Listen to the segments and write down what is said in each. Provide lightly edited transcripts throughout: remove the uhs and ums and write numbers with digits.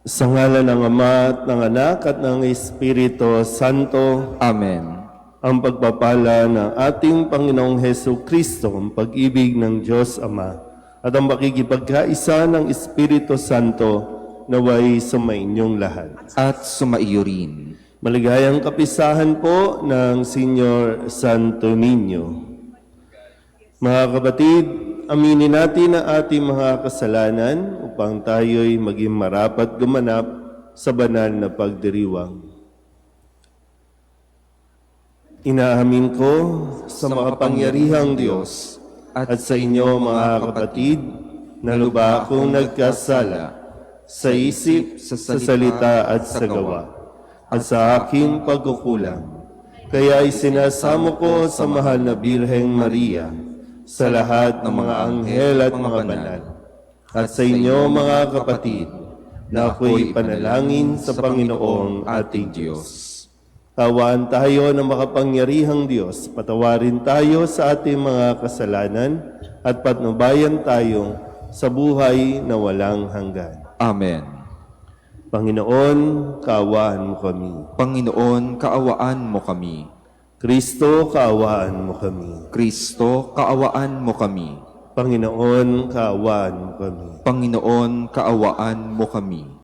Sa ngalan ng Ama at ng Anak at ng Espiritu Santo, Amen. ang pagpapala ng ating Panginoong Hesu Kristo, ang pag-ibig ng Diyos Ama, at ang makikipagkaisa ng Espiritu Santo naway sumainyong lahat. At sumaiyo rin. Maligayang kapisahan po ng Senior Santo Niño. Mga kapatid, aminin natin ang ating mga kasalanan upang tayo'y maging marapat gumanap sa banal na pagdiriwang. Inaamin ko sa makapangyarihang Diyos at sa inyo mga kapatid na lubha akong nagkasala sa isip, sa salita at sa gawa at sa aking pagkukulang. Kaya isinasamo ko sa mahal na Birheng Maria, sa lahat ng mga anghel at mga banal, at sa inyo mga kapatid, na ako'y panalangin sa Panginoong ating Diyos. Tawaan tayo ng makapangyarihang Diyos, patawarin tayo sa ating mga kasalanan at patnubayan tayo sa buhay na walang hanggan. Amen. Panginoon, kaawaan mo kami. Panginoon, kaawaan mo kami. Kristo, kaawaan mo kami. Kristo, kaawaan mo kami. Panginoon, kaawaan mo kami. Panginoon, kaawaan mo kami.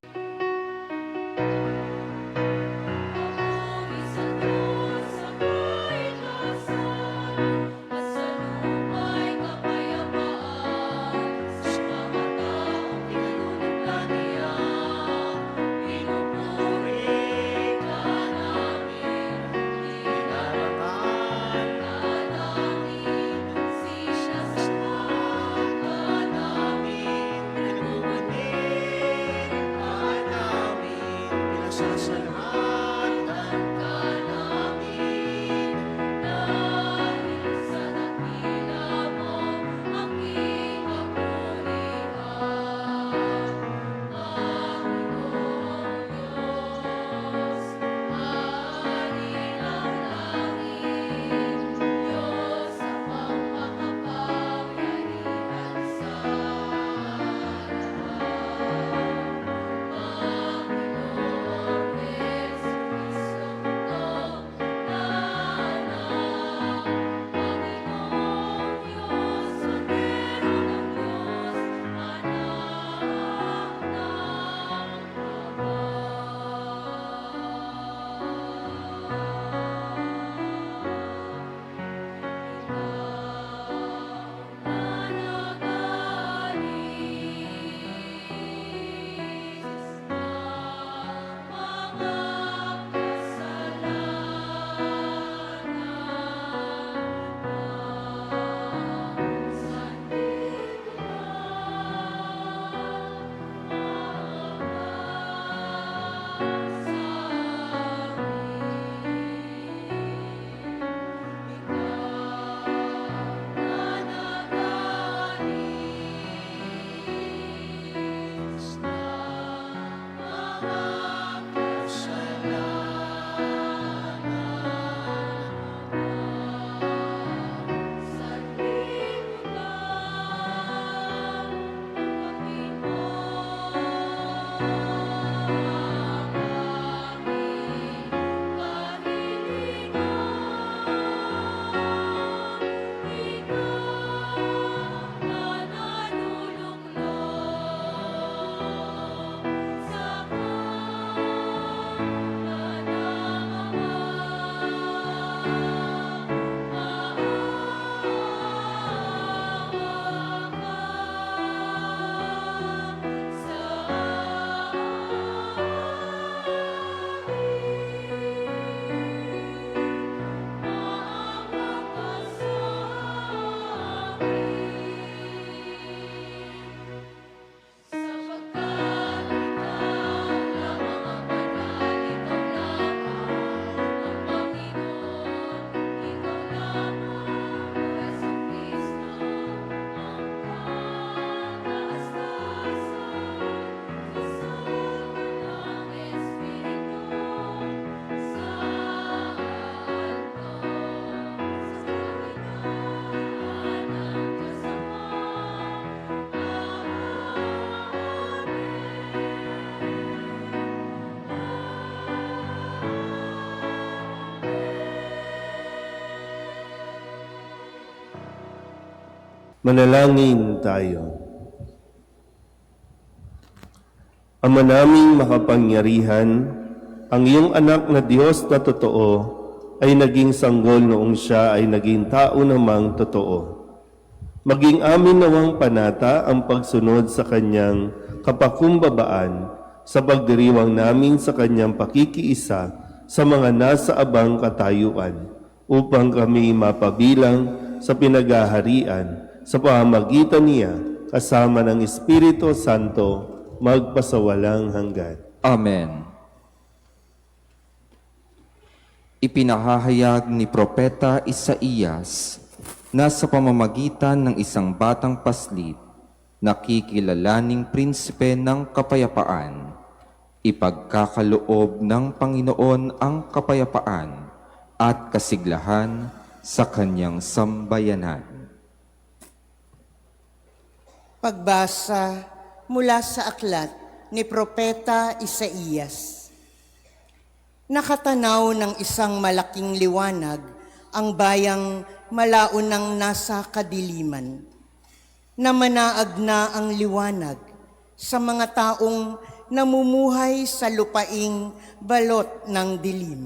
Manalangin tayo. Ama naming makapangyarihan, ang iyong anak na Diyos na totoo ay naging sanggol noong siya ay naging tao namang totoo. Maging amin nawang panata ang pagsunod sa kanyang kapakumbabaan sa pagdiriwang namin sa kanyang pakikiisa sa mga nasa abang katayuan upang kami mapabilang sa pinagaharian sa pamamagitan niya kasama ng Espiritu Santo magpasawalang hanggan. Amen. Ipinahahayag ni Propeta Isaías na sa pamamagitan ng isang batang paslit, nakikilalaning prinsipe ng kapayapaan, ipagkakaloob ng Panginoon ang kapayapaan at kasiglahan sa kanyang sambayanan. Pagbasa mula sa aklat ni Propeta Isaías. Nakatanaw ng isang malaking liwanag ang bayang malaunang nasa kadiliman. Namanaag na ang liwanag sa mga taong namumuhay sa lupaing balot ng dilim.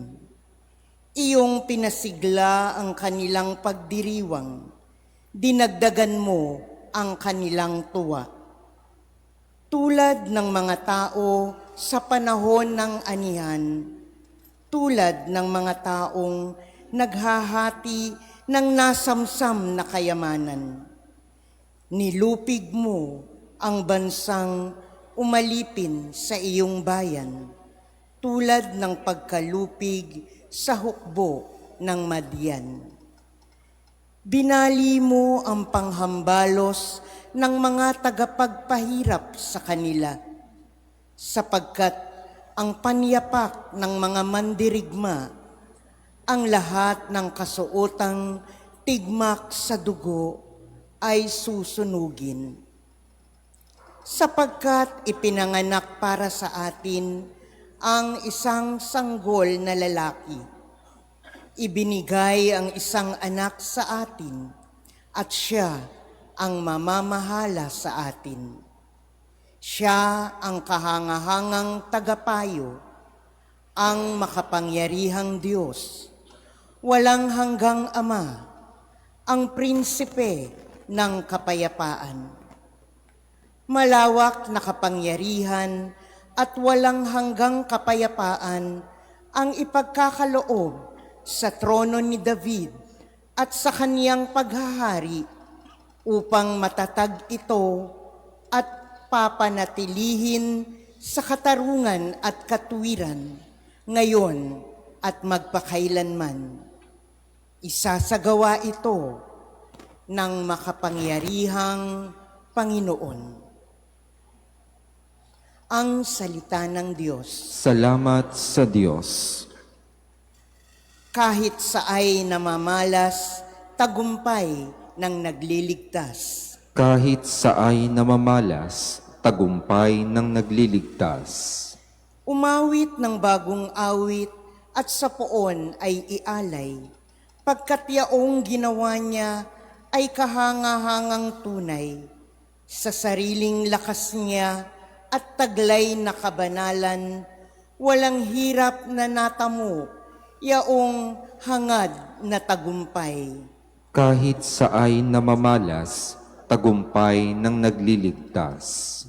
Iyong pinasigla ang kanilang pagdiriwang, dinagdagan mo ang kanilang tuwa. Tulad ng mga tao sa panahon ng anihan, tulad ng mga taong naghahati ng nasamsam na kayamanan. Nilupig mo ang bansang umalipin sa iyong bayan, tulad ng pagkalupig sa hukbo ng Madian. Binali mo ang panghambalos ng mga tagapagpahirap sa kanila, sapagkat ang panyapak ng mga mandirigma, ang lahat ng kasuotang tigmak sa dugo ay susunugin. Sapagkat ipinanganak para sa atin ang isang sanggol na lalaki, ibinigay ang isang anak sa atin, at siya ang mamamahala sa atin. Siya ang kahangahangang tagapayo, ang makapangyarihang Diyos, walang hanggang Ama, ang prinsipe ng kapayapaan. Malawak na kapangyarihan at walang hanggang kapayapaan ang ipagkakaloob sa trono ni David at sa kaniyang paghahari, upang matatag ito at papanatilihin sa katarungan at katuwiran, ngayon at magpakailanman. Isasagawa ito ng makapangyarihang Panginoon. Ang salita ng Diyos. Salamat sa Diyos. Kahit saay namamalas, tagumpay ng nagliligtas. Kahit saay namamalas, tagumpay ng nagliligtas. Umawit ng bagong awit at sa poon ay ialay, pagkat yaong ginawa niya ay kahangahangang tunay, sa sariling lakas niya at taglay na kabanalan, walang hirap na natamo, yaong hangad na tagumpay. Kahit saay namamalas, tagumpay ng nagliligtas.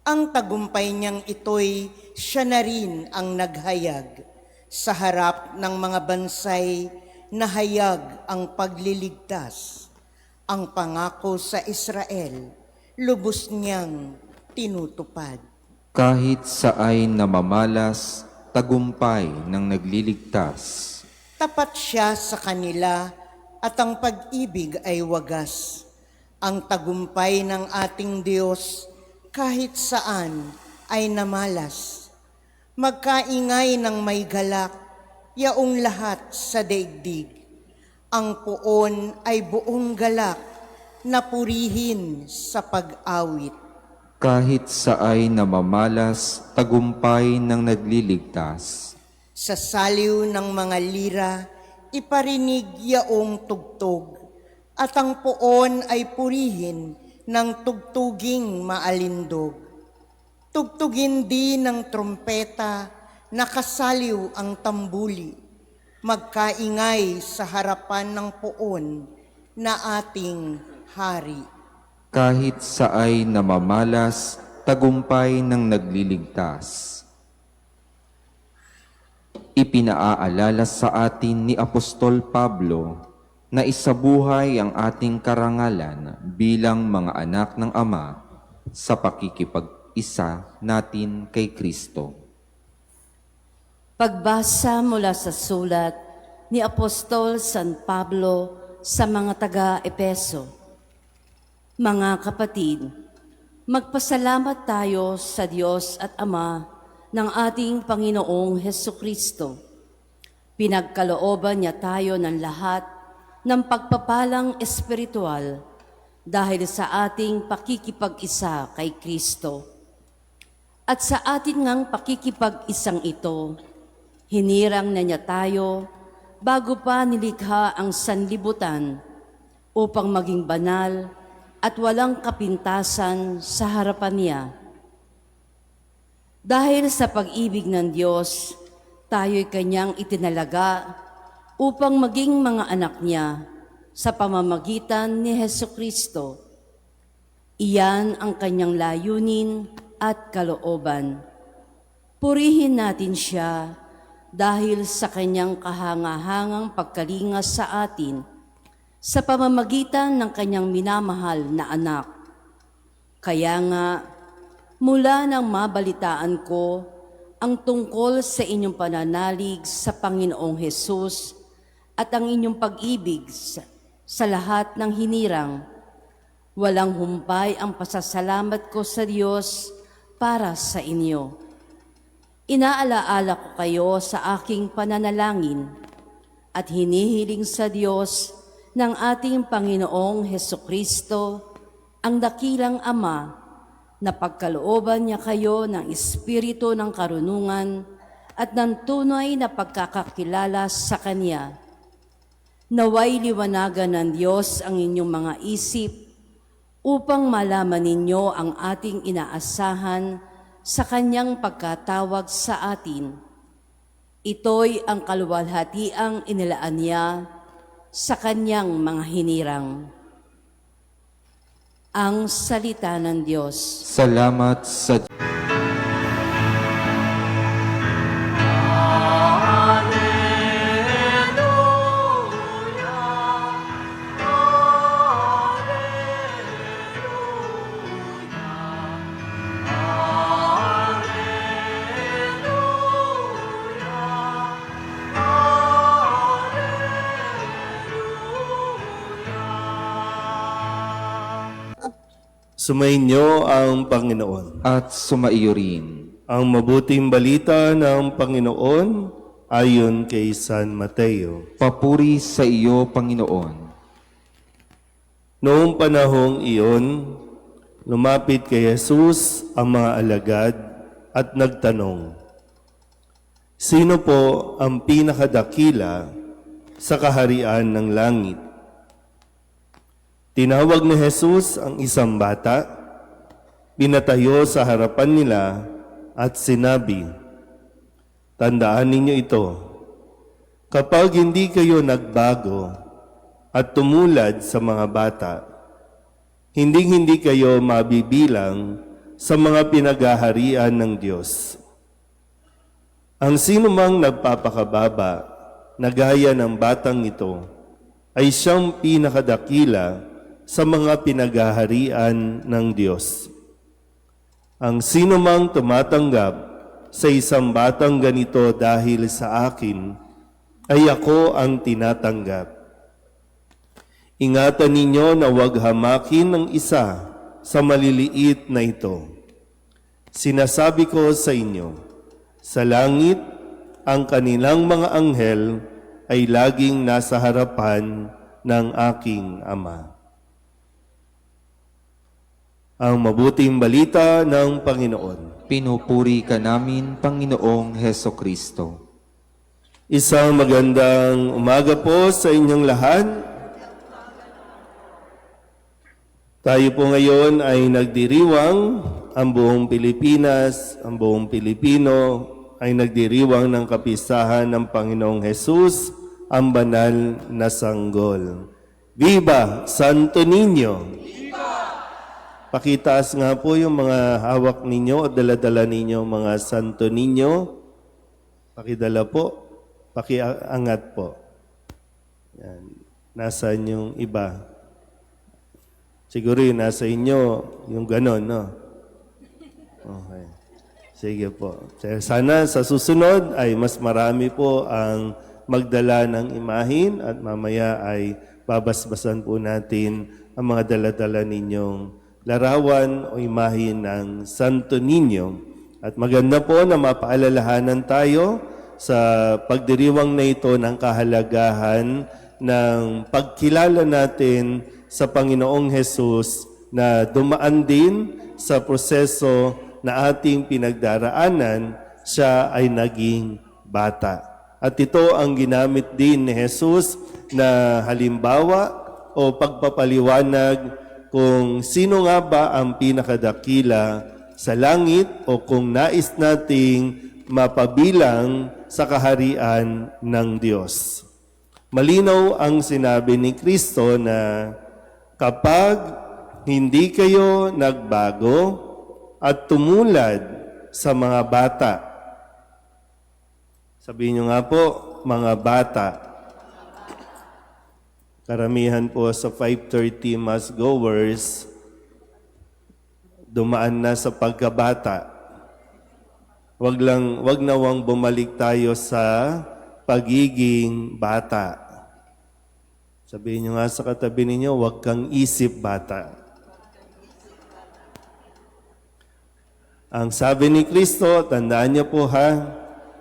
Ang tagumpay niyang ito'y siya na rin ang naghayag. Sa harap ng mga bansay, nahayag ang pagliligtas. Ang pangako sa Israel, lubos niyang tinutupad. Kahit saay namamalas, tagumpay ng nagliligtas. Tapat siya sa kanila at ang pag-ibig ay wagas. Ang tagumpay ng ating Diyos kahit saan ay namalas. Magkaingay ng may galak, yaong lahat sa daigdig. Ang poon ay buong galak na purihin sa pag-awit. Kahit saay namamalas, tagumpay ng nagliligtas. Sa saliw ng mga lira, iparinig yaong tugtog. at ang poon ay purihin ng tugtuging maalindog. Tugtugin din ng trumpeta, nakasaliw ang tambuli, magkaingay sa harapan ng poon na ating hari. Kahit saay namamalas, tagumpay ng nagliligtas. Ipinaaalala sa atin ni Apostol Pablo na isabuhay ang ating karangalan bilang mga anak ng Ama sa pakikipag-isa natin kay Kristo. Pagbasa mula sa sulat ni Apostol San Pablo sa mga taga-Epeso. Mga kapatid, magpasalamat tayo sa Diyos at Ama ng ating Panginoong Hesukristo. Pinagkalooban niya tayo ng lahat ng pagpapalang espiritual dahil sa ating pakikipag-isa kay Kristo. At sa atin ngang pakikipag-isang ito, hinirang na niya tayo bago pa nilikha ang sanlibutan upang maging banal at walang kapintasan sa harapan niya. Dahil sa pag-ibig ng Diyos, tayo'y Kanyang itinalaga upang maging mga anak niya sa pamamagitan ni Hesukristo. Iyan ang Kanyang layunin at kalooban. Purihin natin siya dahil sa Kanyang kahangahangang pagkalinga sa atin sa pamamagitan ng Kanyang minamahal na anak. Kaya nga, mula nang mabalitaan ko ang tungkol sa inyong pananalig sa Panginoong Hesus at ang inyong pag-ibig sa lahat ng hinirang, walang humpay ang pasasalamat ko sa Diyos para sa inyo. Inaalaala ko kayo sa aking pananalangin at hinihiling sa Diyos ng ating Panginoong Hesukristo, ang dakilang Ama, na pagkalooban niya kayo ng espiritu ng karunungan at ng tunay na pagkakakilala sa Kanya. Naway liwanagan ng Diyos ang inyong mga isip upang malaman ninyo ang ating inaasahan sa Kanyang pagkatawag sa atin. Ito'y ang kaluwalhatiang inilaan niya sa Kanyang mga hinirang. Ang salita ng Diyos. Salamat sa Sumainyo ang Panginoon. at sumaiyo rin. Ang mabuting balita ng Panginoon ayon kay San Mateo. Papuri sa iyo, Panginoon. Noong panahong iyon, lumapit kay Jesus ang mga alagad at nagtanong, "Sino po ang pinakadakila sa kaharian ng langit?" Tinawag ni Jesus ang isang bata, pinatayo sa harapan nila at sinabi, "Tandaan ninyo ito, kapag hindi kayo nagbago at tumulad sa mga bata, hindi kayo mabibilang sa mga pinaghaharian ng Diyos. Ang sinumang nagpapakababa na gaya ng batang ito ay siyang pinakadakila sa mga pinaghaharian ng Diyos. Ang sinumang tumatanggap sa isang batang ganito dahil sa akin, ay ako ang tinatanggap. Ingatan ninyo na huwag hamakin ng isa sa maliliit na ito. Sinasabi ko sa inyo, sa langit, ang kanilang mga anghel ay laging nasa harapan ng aking Ama." Ang mabuting balita ng Panginoon. Pinupuri ka namin, Panginoong Hesukristo. Isang magandang umaga po sa inyong lahat. Tayo po ngayon ay nagdiriwang, ang buong Pilipinas, ang buong Pilipino ay nagdiriwang ng kapistahan ng Panginoong Hesus, ang banal na sanggol. Viva Santo Niño! Viva! Pakitaas nga po yung mga hawak ninyo o dala-dala ninyo mga Santo Niño. Pakidala po, pakiangat po. Yan. Nasaan yung iba? Siguro yung nasa inyo, yung ganon, no? Okay. Sige po. Sana sa susunod ay mas marami po ang magdala ng imahin at mamaya ay babasbasan po natin ang mga dala-dala ninyong larawan o imahin ng Santo Niño. At maganda po na mapaalalahanan tayo sa pagdiriwang na ito ng kahalagahan ng pagkilala natin sa Panginoong Hesus na dumaan din sa proseso na ating pinagdaraanan, siya ay naging bata. At ito ang ginamit din ni Hesus na halimbawa o pagpapaliwanag kung sino nga ba ang pinakadakila sa langit o kung nais nating mapabilang sa kaharian ng Diyos. Malinaw ang sinabi ni Kristo na kapag hindi kayo nagbago at tumulad sa mga bata, sabihin nyo nga po, mga bata, karamihan po sa 5:30 mass goers, dumaan na sa pagkabata. Wag nawang bumalik tayo sa pagiging bata. Sabihin nyo nga sa katabi ninyo, huwag kang isip bata. Ang sabi ni Kristo, tandaan niyo po ha,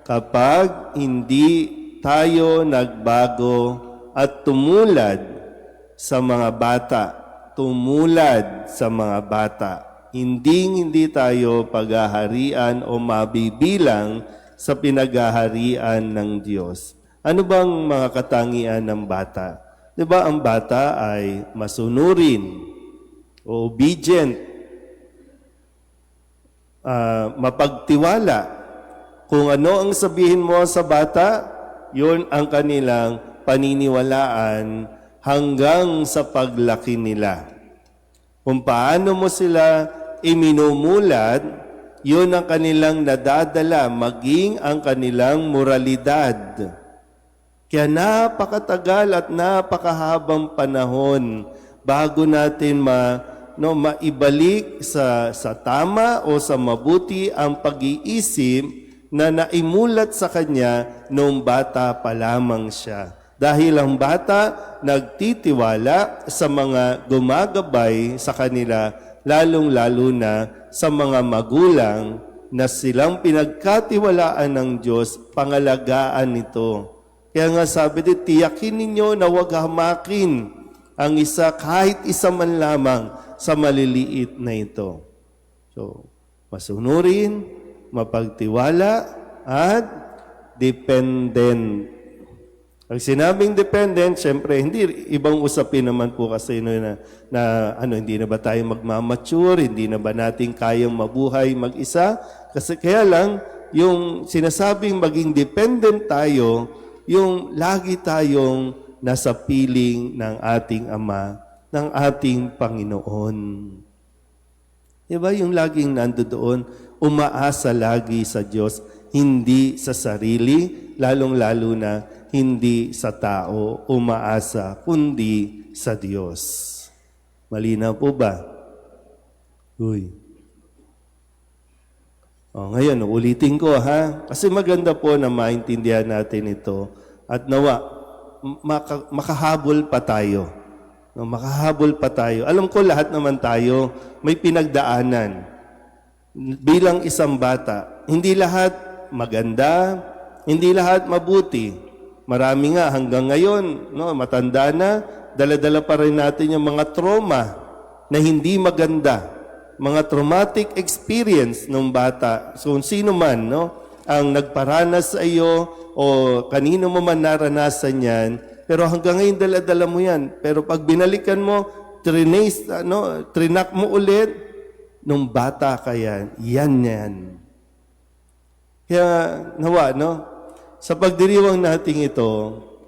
kapag hindi tayo nagbago at tumulad sa mga bata, hindi tayo paghaharian o mabibilang sa pinaghaharian ng Diyos. Ano bang mga katangian ng bata? Diba ang bata ay masunurin, obedient, mapagtiwala. Kung ano ang sabihin mo sa bata, yun ang kanilang paniniwalaan hanggang sa paglaki nila. Kung paano mo sila iminumulat, yun ang kanilang nadadala, maging ang kanilang moralidad. Kaya napakatagal at napakahabang panahon bago natin maibalik sa tama o sa mabuti ang pag-iisip na naimulat sa kanya noong bata pa lamang siya. Dahil ang bata nagtitiwala sa mga gumagabay sa kanila, lalong-lalo na sa mga magulang na silang pinagkatiwalaan ng Diyos, pangalagaan nito. Kaya nga sabi din, tiyakin ninyo na huwag hamakin ang isa, kahit isa man lamang sa maliliit na ito. So, masunurin, mapagtiwala, at dependent. Ang sinabing dependent, syempre, hindi ibang usapin naman po kasi hindi na ba tayo magmamature, hindi na ba natin kayang mabuhay mag-isa? Kasi kaya lang, yung sinasabing maging dependent tayo, yung lagi tayong nasa piling ng ating Ama, ng ating Panginoon. Diba yung laging nandoon, umaasa lagi sa Diyos, hindi sa sarili, lalong-lalo na hindi sa tao umaasa, kundi sa Diyos. Malinaw po ba? Ngayon, ulitin ko ha. Kasi maganda po na maintindihan natin ito. At nawa, makahabol pa tayo. Makahabol pa tayo. Alam ko lahat naman tayo may pinagdaanan. Bilang isang bata, hindi lahat maganda, hindi lahat mabuti. Marami nga hanggang ngayon, matanda na, dala-dala pa rin natin yung mga trauma na hindi maganda. Mga traumatic experience ng bata. So, kung sino man, ang nagparanas sa iyo o kanino mo man naranasan yan, pero hanggang ngayon dala-dala mo yan. Pero pag binalikan mo, trinak mo ulit, nung bata ka yan, yan. Kaya nawa, sa pagdiriwang natin ito,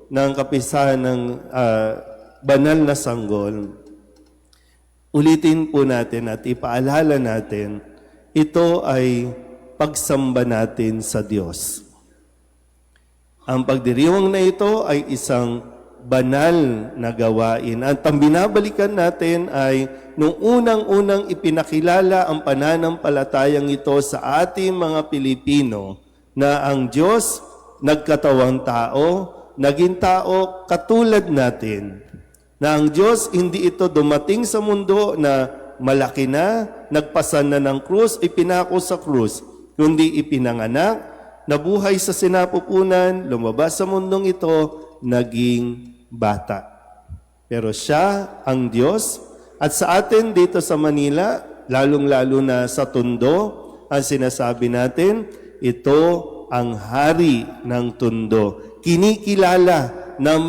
ng kapisahan ng banal na sanggol, ulitin po natin at ipaalala natin, ito ay pagsamba natin sa Diyos. Ang pagdiriwang na ito ay isang banal na gawain. At ang binabalikan natin ay nung unang-unang ipinakilala ang pananampalatayang ito sa ating mga Pilipino na ang Diyos nagkatawang tao, naging tao katulad natin. Na ang Diyos hindi ito dumating sa mundo na malaki na, nagpasan na ng krus, ipinako sa krus, kundi ipinanganak, nabuhay sa sinapupunan, lumabas sa mundong ito, naging bata. Pero siya ang Diyos, at sa atin dito sa Manila, lalong-lalo na sa Tondo, ang sinasabi natin, ito ang hari ng Tondo. Kinikilala ng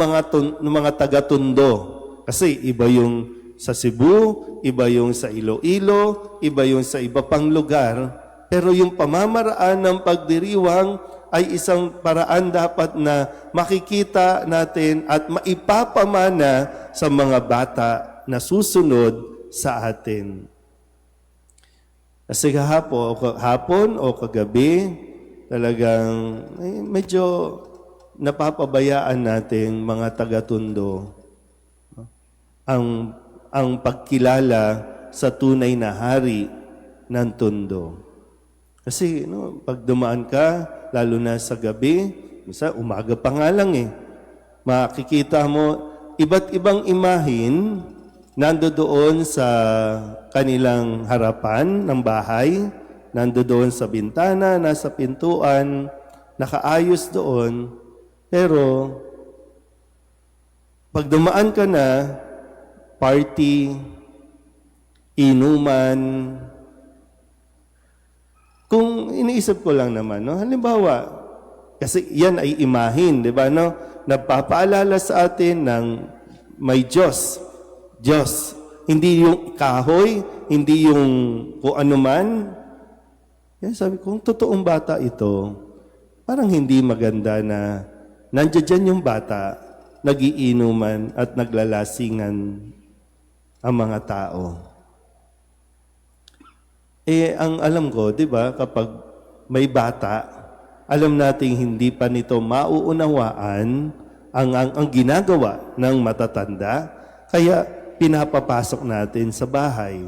mga taga-Tondo. Kasi iba yung sa Cebu, iba yung sa Iloilo, iba yung sa iba pang lugar. Pero yung pamamaraan ng pagdiriwang ay isang paraan dapat na makikita natin at maipapamana sa mga bata na susunod sa atin. Kasi hapon o kagabi, talagang medyo napapabayaan natin mga taga-Tondo ang pagkilala sa tunay na hari ng Tondo. Kasi pag dumaan ka, lalo na sa gabi, umaga pa nga lang makikita mo iba't ibang imahin nandoon sa kanilang harapan ng bahay, nandoon sa bintana, nasa pintuan, nakaayos doon. Pero pag dumaan ka na, party, inuman. Kung iniisip ko lang naman, halimbawa, kasi yan ay imahin, di ba? Nagpapaalala sa atin ng may Diyos. Diyos. Hindi yung kahoy, hindi yung kung ano man. Yan, sabi ko, kung totoong bata ito, parang hindi maganda na nandiyan yung bata, nagiinuman at naglalasingan ang mga tao. Ang alam ko, di ba, kapag may bata, alam nating hindi pa nito mauunawaan ang ginagawa ng matatanda, kaya pinapapasok natin sa bahay.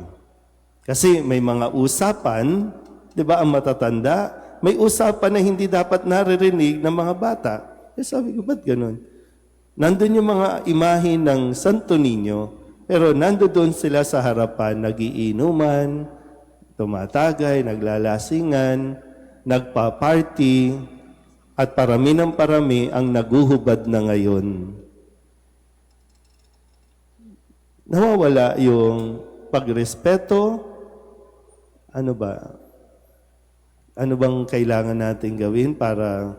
Kasi may mga usapan, di ba, ang matatanda, may usapan na hindi dapat naririnig ng mga bata. Sabi ko, ba't ganun? Nandun yung mga imahin ng Santo Niño, pero nandoon sila sa harapan, nagiinuman, tumatagay, naglalasingan, nagpa-party, at parami ng parami ang naguhubad na ngayon. Nawawala yung pagrespeto. Ano ba? Ano bang kailangan natin gawin para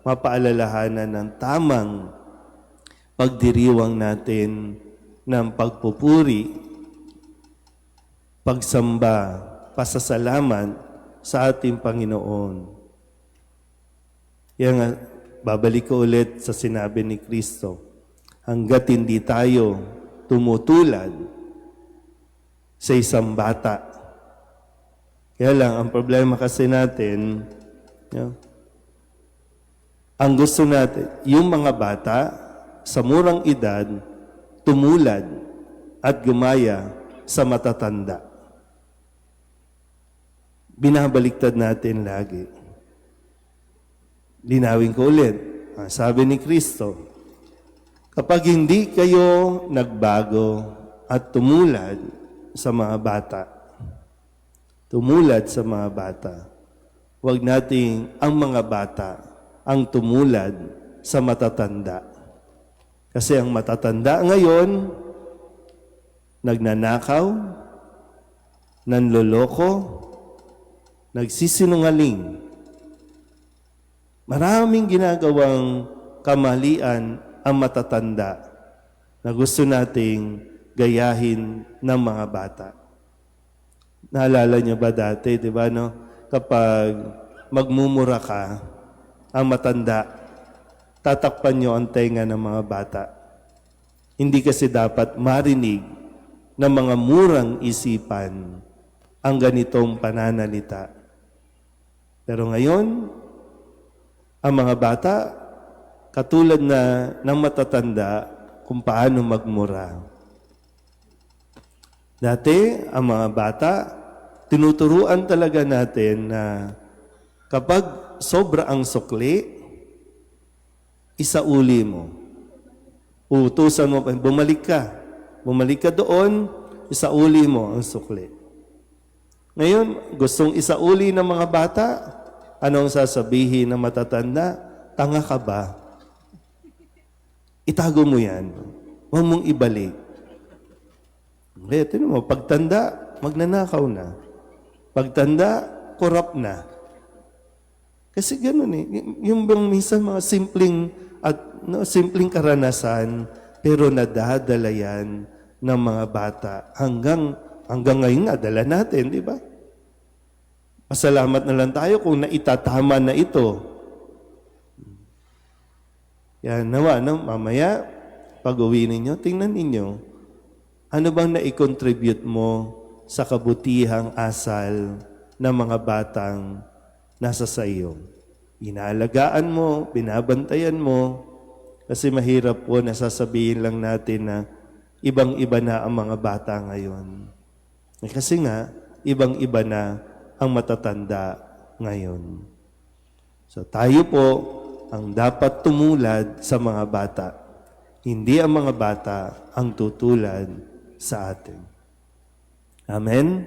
mapaalalahanan ng tamang pagdiriwang natin ng pagpupuri, pagsamba, pasasalamat sa ating Panginoon. Yan nga, babalik ko ulit sa sinabi ni Kristo, hanggat hindi tayo tumutulad sa isang bata. Kaya lang, ang problema kasi natin, ang gusto natin, yung mga bata sa murang edad, tumulad at gumaya sa matatanda. Binabaliktad natin lagi. Linawin ko ulit. Sabi ni Kristo, kapag hindi kayo nagbago at tumulad sa mga bata, huwag nating ang mga bata ang tumulad sa matatanda. Kasi ang matatanda ngayon, nagnanakaw, nanloloko, nagsisinungaling. Maraming ginagawang kamalian ang matatanda na gusto nating gayahin ng mga bata. Naalala niyo ba dati, di ba, no? Kapag magmumura ka, ang matanda, tatakpan niyo ang tenga ng mga bata. Hindi kasi dapat marinig ng mga murang isipan ang ganitong pananalita. Pero ngayon, ang mga bata, katulad na ng matatanda kung paano magmura. Dati, ang mga bata, tinuturuan talaga natin na kapag sobra ang sukli, isauli mo. Uutusan mo, bumalik ka. Bumalik ka doon, isauli mo ang sukli. Ngayon, gustong isauli ng mga bata, anong sasabihin ng matatanda? Tanga ka ba? Itago mo yan. Huwag mong ibalik. Tinan mo, pagtanda, magnanakaw na. Pagtanda, korap na. Kasi gano'n eh. Yung bang minsan mga simpleng karanasan, pero nadadala yan ng mga bata. Hanggang ngayon nga, dala natin, di ba? Pasalamat na lang tayo kung naitatama na ito. Yan, nawa, no? Mamaya, pag-uwi ninyo, tingnan ninyo, ano bang nai-contribute mo sa kabutihang asal ng mga batang nasa sa iyo? Inaalagaan mo, binabantayan mo, kasi mahirap po na sasabihin lang natin na ibang-iba na ang mga bata ngayon. Kasi nga, ibang-iba na ang matatanda ngayon. So tayo po ang dapat tumulad sa mga bata. Hindi ang mga bata ang tutulad sa atin. Amen?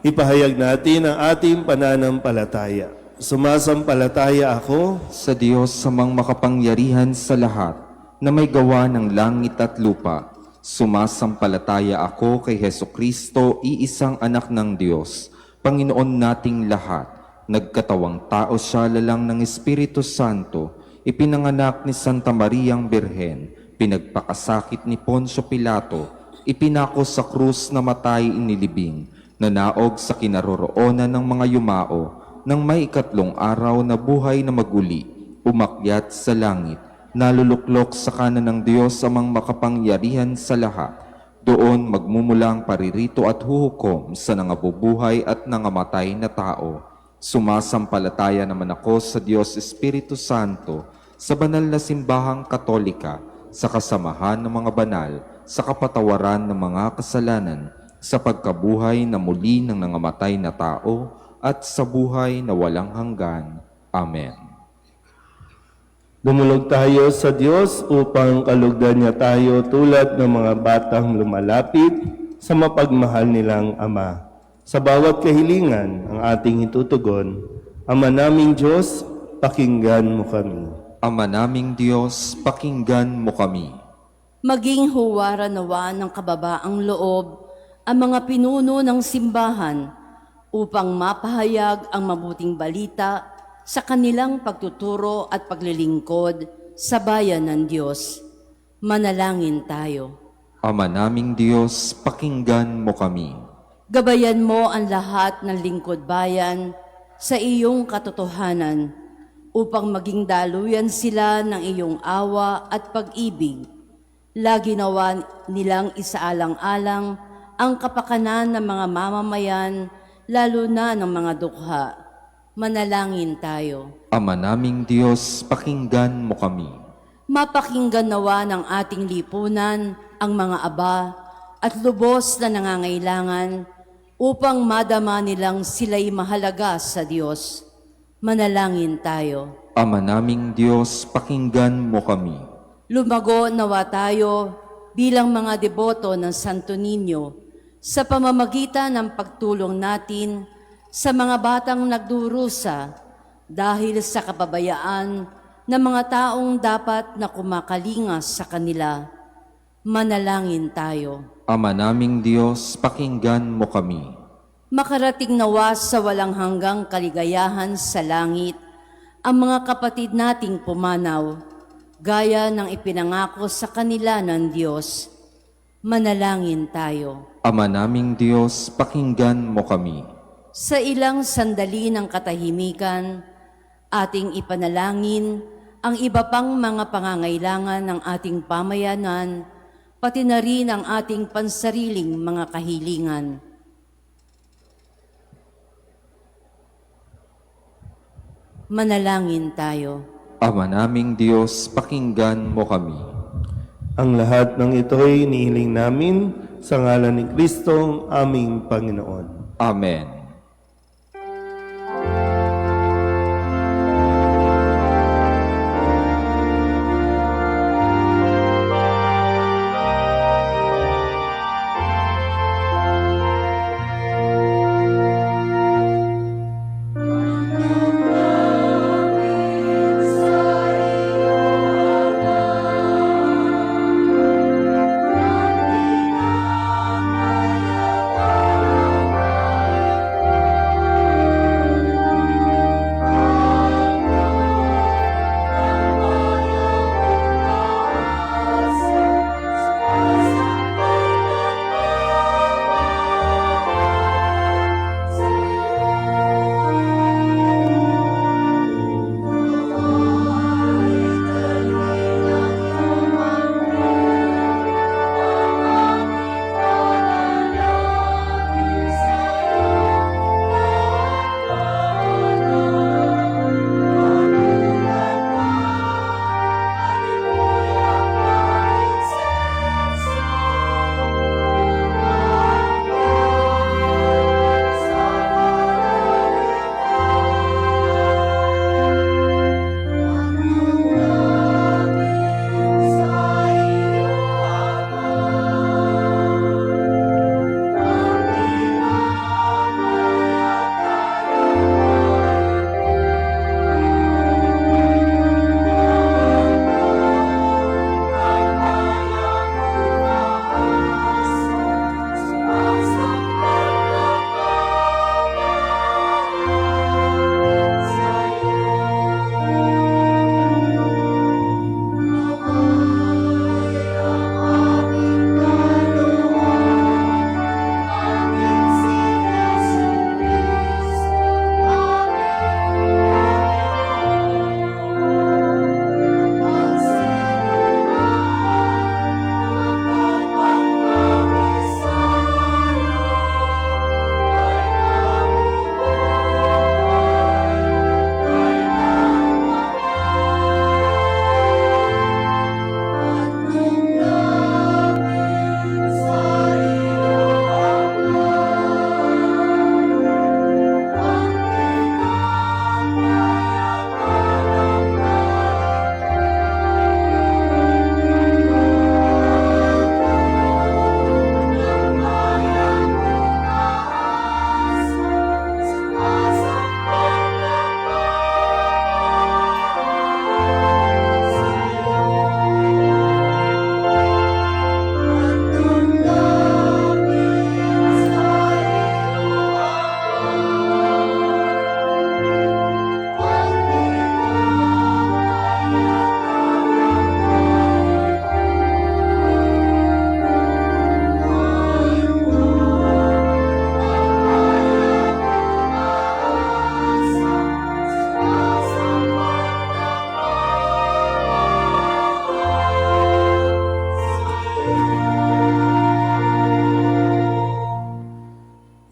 Ipahayag natin ang ating pananampalataya. Sumasampalataya ako Sa Diyos samang makapangyarihan sa lahat, na may gawa ng langit at lupa. Sumasampalataya ako kay Hesukristo, iisang anak ng Diyos, Panginoon nating lahat. Nagkatawang tao siya lalang ng Espiritu Santo, ipinanganak ni Santa Mariang Birhen, pinagpakasakit ni Poncio Pilato, ipinako sa krus na matay inilibing, nanaog sa kinaroroonan ng mga yumao, nang may ikatlong araw na buhay na maguli, umakyat sa langit, naluluklok sa kanan ng Diyos amang makapangyarihan sa lahat. Doon magmumulang paririto at huhukom sa nangabubuhay at nangamatay na tao. Sumasampalataya naman ako sa Diyos Espiritu Santo, sa banal na simbahang Katolika, sa kasamahan ng mga banal, sa kapatawaran ng mga kasalanan, sa pagkabuhay na muli ng nangamatay na tao, at sa buhay na walang hanggan. Amen. Dumulog tayo sa Diyos upang kalugdan niya tayo tulad ng mga batang lumalapit sa mapagmahal nilang Ama. Sa bawat kahilingan ang ating itutugon, Ama naming Diyos, pakinggan mo kami. Ama naming Diyos, pakinggan mo kami. Maging huwara nawa ng kababaang loob ang mga pinuno ng simbahan upang mapahayag ang mabuting balita sa kanilang pagtuturo at paglilingkod sa bayan ng Diyos. Manalangin tayo. Ama naming Diyos, pakinggan mo kami. Gabayan mo ang lahat ng lingkod bayan sa iyong katotohanan upang maging daluyan sila ng iyong awa at pag-ibig. Lagi nawa nilang isaalang-alang ang kapakanan ng mga mamamayan, lalo na ng mga dukha. Manalangin tayo. Ama naming Diyos, pakinggan mo kami. Mapakinggan nawa ng ating lipunan ang mga aba at lubos na nangangailangan upang madama nilang sila'y mahalaga sa Diyos. Manalangin tayo. Ama naming Diyos, pakinggan mo kami. Lumago nawa tayo bilang mga deboto ng Santo Niño sa pamamagitan ng pagtulong natin sa mga batang nagdurusa dahil sa kapabayaan ng mga taong dapat na kumakalingas sa kanila. Manalangin tayo. Ama naming Diyos, pakinggan mo kami. Makarating nawa sa walang hanggang kaligayahan sa langit ang mga kapatid nating pumanaw gaya ng ipinangako sa kanila ng Diyos. Manalangin tayo. Ama naming Diyos, pakinggan mo kami. Sa ilang sandali ng katahimikan, ating ipanalangin ang iba pang mga pangangailangan ng ating pamayanan, pati na rin ang ating pansariling mga kahilingan. Manalangin tayo. Ama naming Diyos, pakinggan mo kami. Ang lahat ng ito'y inihiling namin sa ngalan ni Kristong aming Panginoon. Amen.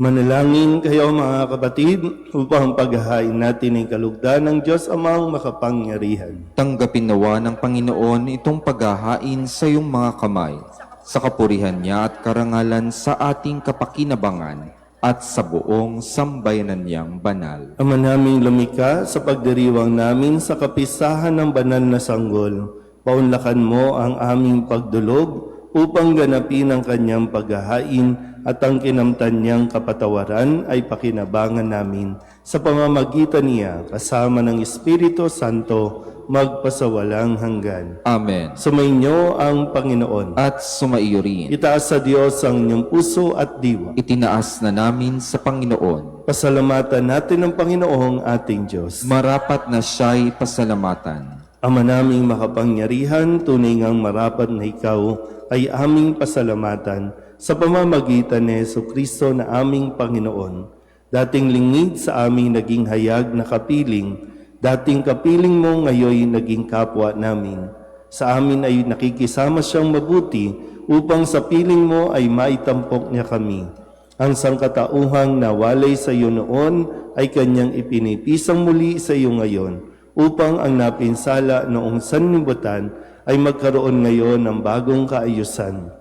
Manalangin kayo mga kapatid upang paghahain natin ang kalugdan ng Diyos Amang makapangyarihan. Tanggapin nawa ng Panginoon itong paghahain sa iyong mga kamay, sa kapurihan niya at karangalan sa ating kapakinabangan at sa buong sambayanan niyang banal. Ama naming lumika sa pagdiriwang namin sa kapisahan ng banal na sanggol, paunlakan mo ang aming pagdulog upang ganapin ang kanyang paghahain at ang kinamtan niyang kapatawaran ay pakinabangan namin sa pamamagitan niya kasama ng Espiritu Santo magpasawalang hanggan. Amen. Sumainyo ang Panginoon. At sumaiyo rin. Itaas sa Diyos ang inyong puso at diwa. Itinaas na namin sa Panginoon. Pasalamatan natin ang Panginoong ating Diyos. Marapat na siya'y pasalamatan. Ama naming makapangyarihan, tunay ngang marapat na ikaw ay aming pasalamatan sa pamamagitan ni Jesucristo na aming Panginoon. Dating lingid sa aming naging hayag na kapiling, dating kapiling mo ngayon naging kapwa namin. Sa amin ay nakikisama siyang mabuti upang sa piling mo ay maitampok niya kami. Ang sangkatauhang nawalay sa iyo noon ay kanyang ipinipisang muli sa iyo ngayon, upang ang napinsala noong sanlibutan ay magkaroon ngayon ng bagong kaayusan.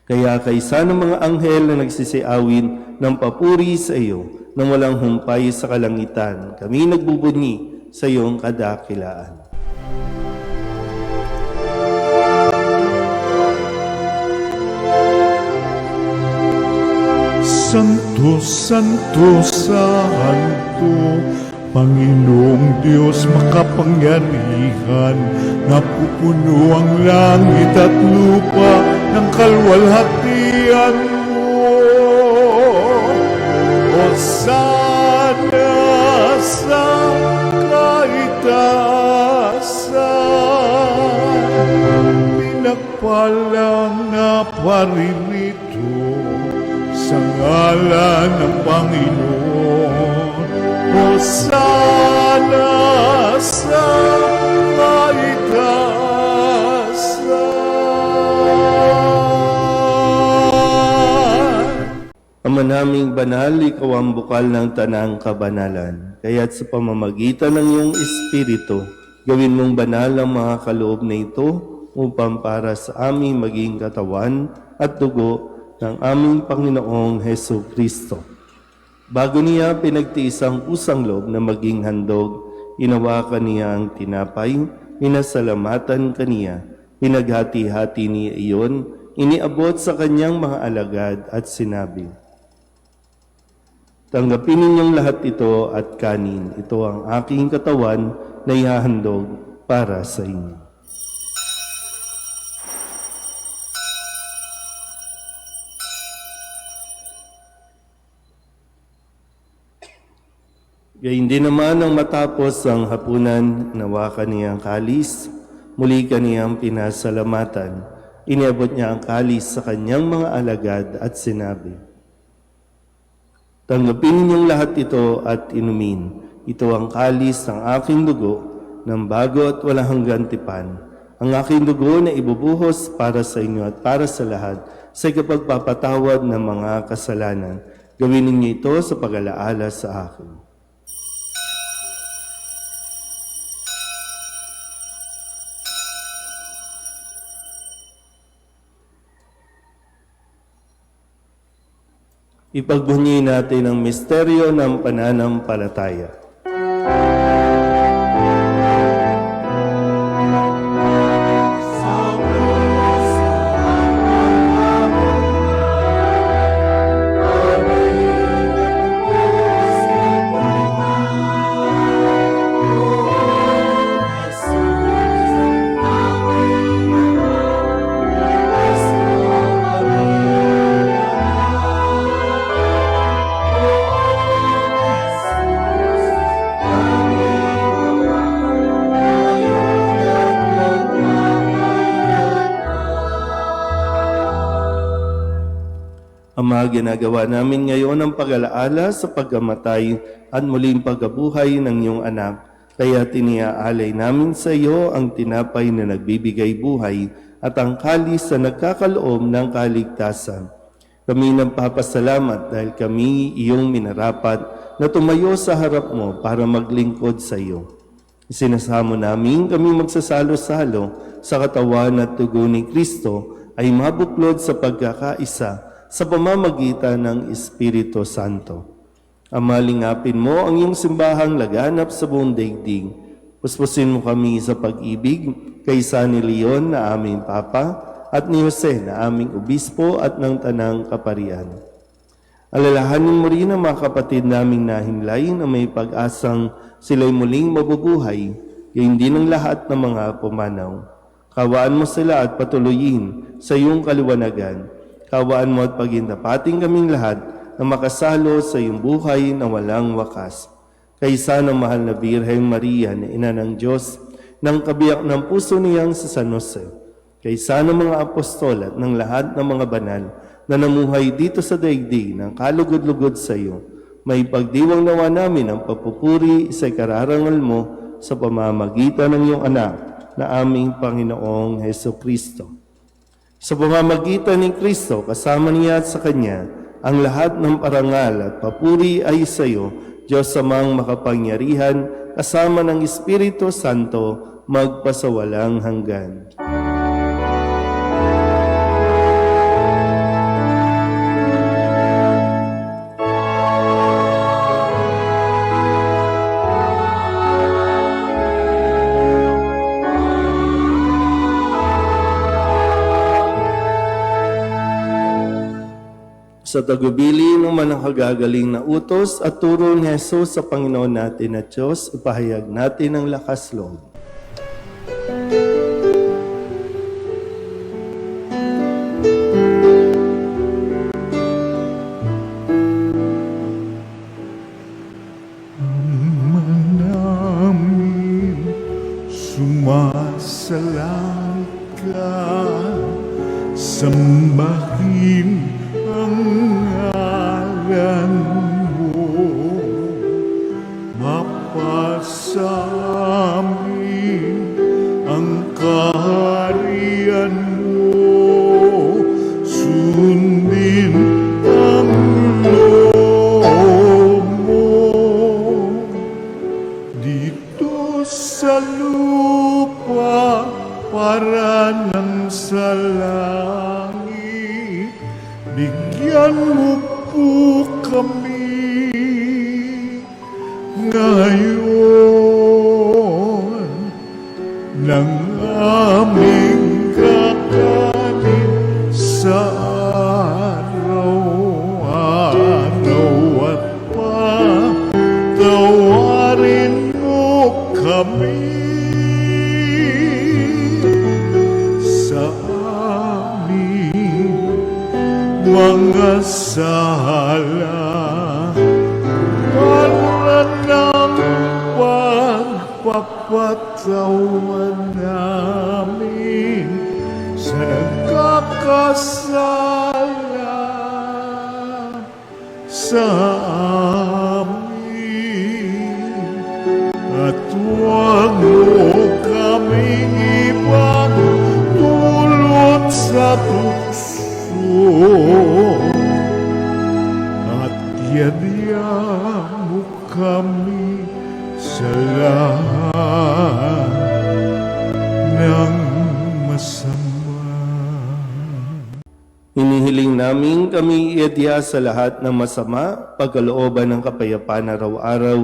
Kaya kaysa ng mga anghel na nagsisiawin ng papuri sa iyo nang walang humpay sa kalangitan, kami nagbubunyi sa iyong kadakilaan. Santo, Santo, Santo, Panginoong Diyos makapangyarihan, napupuno ang langit at lupa ng kalwalhatian mo. Hosana sa kaitaasan, pinagpalang na paririto sa ngalan ng Panginoon. Hosana sa kaitaasan. Ama naming banal, ikaw ang bukal ng tanang kabanalan. Kaya't sa pamamagitan ng iyong Espiritu, gawin mong banal ang mga kaloob na ito upang para sa aming maging katawan at dugo ng aming Panginoong Heso Kristo. Bago niya pinagtiis ang kusang loob na maging handog, inawakan niya ang tinapay, minasalamatan kaniya, pinaghati-hati niya iyon, iniabot sa kanyang mga alagad at sinabi, "Tanggapin ninyong lahat ito at kanin. Ito ang aking katawan na ihahandog para sa inyo." Gayun din naman nang matapos ang hapunan, nawakan niya ang kalis, muli kaniyang pinasalamatan. Iniabot niya ang kalis sa kanyang mga alagad at sinabi, "Tanggapin ninyong lahat ito at inumin. Ito ang kalis ng aking dugo, ng bago at walang hanggang tipan. Ang aking dugo na ibubuhos para sa inyo at para sa lahat sa ikapagpapatawad ng mga kasalanan. Gawin ninyo ito sa pag-alaala sa akin." Ipagbunyi natin ang misteryo ng pananampalataya. Ama, ginagawa namin ngayon ang pag-alaala sa pagkamatay at muling pagkabuhay ng iyong anak. Kaya tiniaalay namin sa iyo ang tinapay na nagbibigay buhay at ang kalis na nagkakaloob ng kaligtasan. Kami nagpapasalamat dahil kami iyong minarapat na tumayo sa harap mo para maglingkod sa iyo. Isinasamo namin kami magsasalo-salo sa katawan at dugo ni Kristo ay mabuklod sa pagkakaisa sa pamamagitan ng Espiritu Santo. Ama, lingapin mo ang iyong simbahang laganap sa buong daigdig. Puspusin mo kami sa pag-ibig kay San Leon na aming Papa at ni Jose na aming Obispo at ng Tanang Kaparian. Alalahanin mo rin ang mga kapatid naming nahimlay na may pag-asang sila'y muling mabubuhay, gayon din ang lahat ng mga pumanaw. Kawaan mo sila at patuloyin sa iyong kaliwanagan. Kawaan mo at pagintapating kaming lahat na makasalo sa iyong buhay na walang wakas. Kaysa ng mahal na Birheng Maria na Ina ng Diyos, ng kabiyak ng puso niyang si San Jose, kaysa ng mga apostol at ng lahat ng mga banal na namuhay dito sa daigdig ng kalugod-lugod sa iyo, may pagdiwang nawa namin ang papupuri sa kararangal mo sa pamamagitan ng iyong anak na aming Panginoong Heso Kristo. Sa pamamagitan ni Kristo, kasama niya at sa Kanya, ang lahat ng parangal at papuri ay sa iyo, Diyos Amang makapangyarihan, kasama ng Espiritu Santo, magpasawalang hanggan. Sa tagubili ng manakagagaling na utos at turo ni Jesus sa Panginoon natin at Diyos, ipahayag natin ang lakas loob. namin sumasalang ka, sambahin ang ngalan mo, mapasamin ang kaharian mo, sundin ang loob mo dito sa lupa para nang sa langit. Bigyan mo po kami ngayon ng aming kakanin sa araw-araw at patawarin mo kami sa aming mga sala para ng pagpapatawan namin sa nagkakasala sa amin, at huwag mo kaming ipagdulot sa tukso, at yadya mo kami sa lahat ng masama. Hinihiling namin kami iadya sa lahat ng masama, pagkalooban ng kapayapaan araw-araw,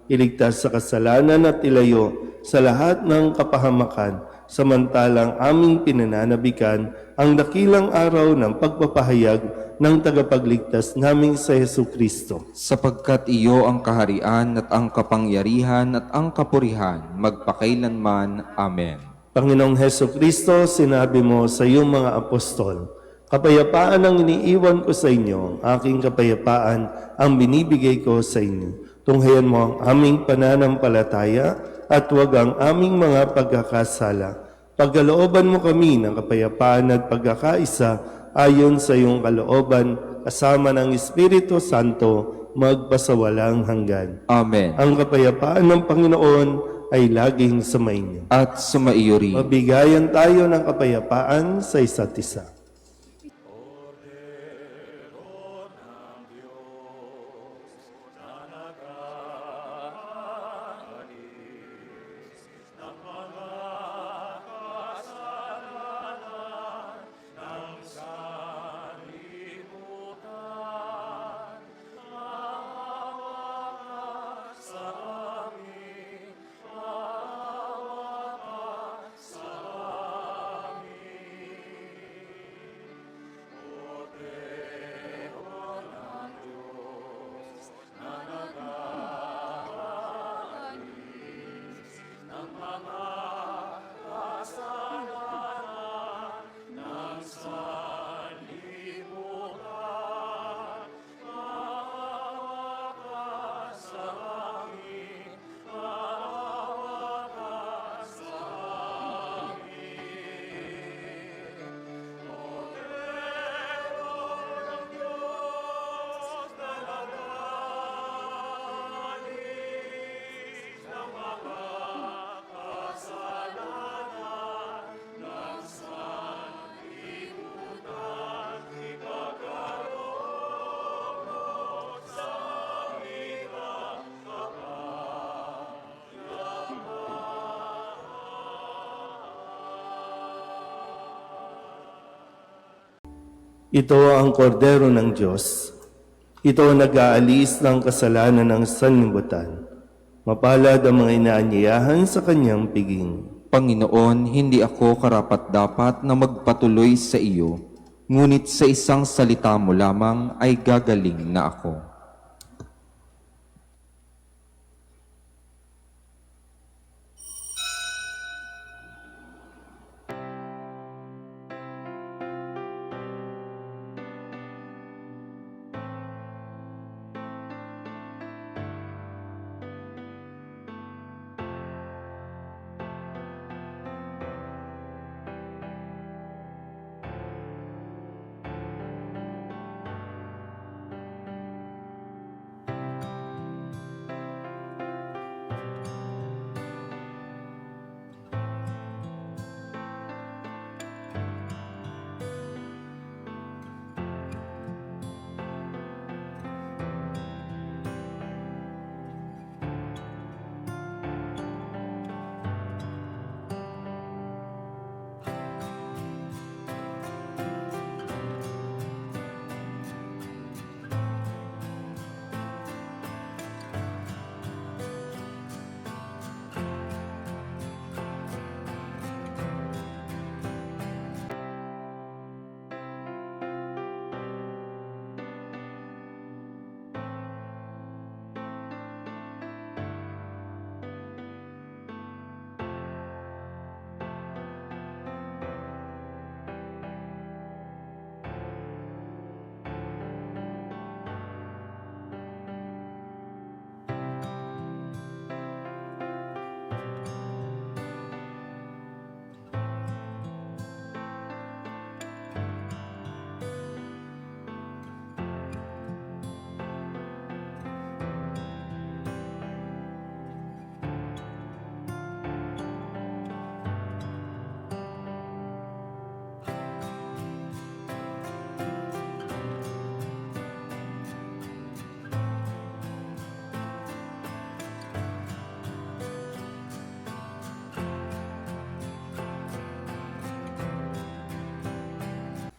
iligtas sa kasalanan at ilayo sa lahat ng kapahamakan, samantalang aming pinananabikan ang dakilang araw ng pagpapahayag ng tagapagligtas naming sa Hesu Kristo. Sapagkat iyo ang kaharian at ang kapangyarihan at ang kapurihan, magpakailanman. Amen. Panginoong Hesu Kristo, sinabi mo sa iyong mga apostol, kapayapaan ang iniiwan ko sa inyo, ang aking kapayapaan ang binibigay ko sa inyo. Tunghayan mo ang aming pananampalataya at huwag ang aming mga pagkakasala. Pagkalooban mo kami ng kapayapaan at pagkakaisa ayon sa iyong kalooban, kasama ng Espiritu Santo, magpasawalang hanggan. Amen. Ang kapayapaan ng Panginoon ay laging sumainyo. At sumaiyo rin. Mabigayan tayo ng kapayapaan sa isa't isa. Ito ang kordero ng Diyos. Ito ang nag-aalis ng kasalanan ng sanlibutan. Mapalad ang mga inaanyayahan sa kanyang piging. Panginoon, hindi ako karapat-dapat na magpatuloy sa iyo, ngunit sa isang salita mo lamang ay gagaling na ako.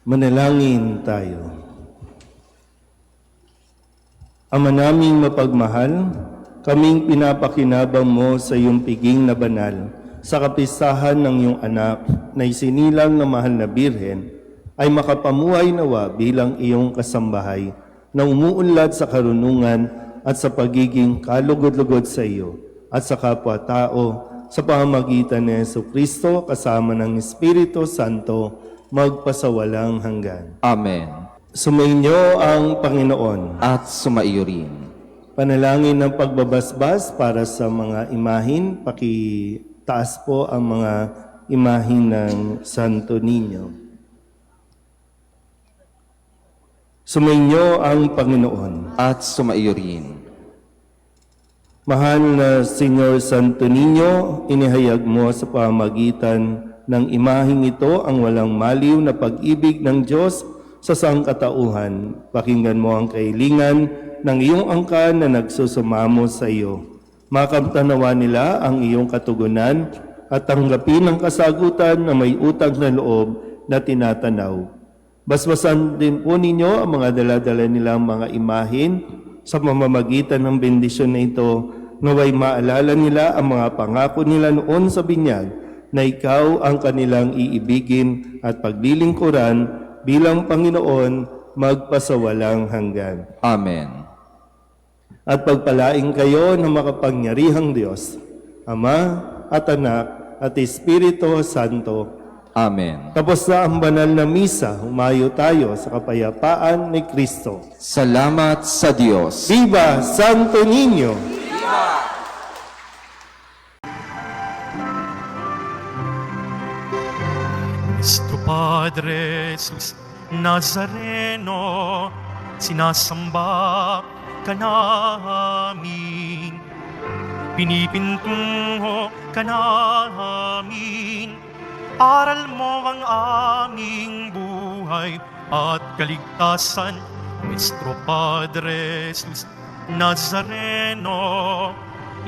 Manalangin tayo. Ama naming mapagmahal, kaming pinapakinabang mo sa iyong piging na banal sa kapistahan ng iyong anak na isinilang na mahal na birhen ay makapamuhay nawa bilang iyong kasambahay na umuunlad sa karunungan at sa pagiging kalugod-lugod sa iyo at sa kapwa-tao sa pamamagitan ni Jesucristo kasama ng Espiritu Santo magpasawalang hanggan. Amen. Sumainyo ang Panginoon. At sumaiyo rin. Panalangin ng pagbabasbas para sa mga imahin. Pakitaas po ang mga imahin ng Santo Niño. Sumainyo ang Panginoon. At sumaiyo rin. Mahal na Senyor Santo Niño, inihayag mo sa pamamagitan ng imaheng ito ang walang maliw na pag-ibig ng Diyos sa sangkatauhan. Pakinggan mo ang kahilingan ng iyong angkan na nagsusumamo sa iyo. Makamtanawa nila ang iyong katugunan at tanggapin ang kasagutan na may utang na loob na tinatanaw. Basbasan din po ninyo ang mga daladala nilang mga imahin sa mamamagitan ng bendisyon na ito, naway maalala nila ang mga pangako nila noon sa binyag na ikaw ang kanilang iibigin at paglilingkuran bilang Panginoon magpasawalang hanggan. Amen. At pagpalaing kayo ng makapangyarihang Diyos, Ama at Anak at Espiritu Santo. Amen. Tapos na ang banal na misa, humayo tayo sa kapayapaan ni Kristo. Salamat sa Diyos. Viva Santo Niño! Cristo Padre Jesus Nazareno, sinasamba ka namin, pinipintungo ka namin, aral mo ang aming buhay at kaligtasan. Nuestro Padre Jesus Nazareno,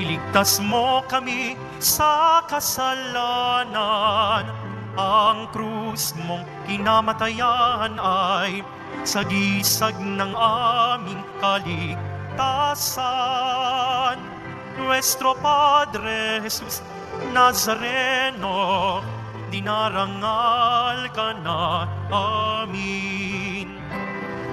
iligtas mo kami sa kasalanan, Ang krus mong kinamatayan ay sagisag ng aming kaligtasan. Nuestro Padre Jesus Nazareno, dinarangal ka na amin.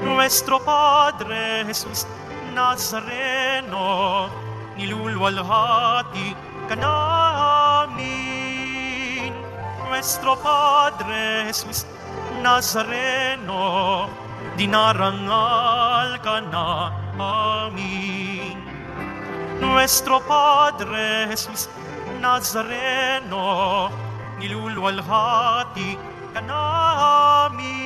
Nuestro Padre Jesus Nazareno, nilulwalhati ka namin. Nuestro Padre Jesus Nazareno, dinarangal ka na amin. Nuestro Padre Jesus Nazareno, nilulwalhati ka namin.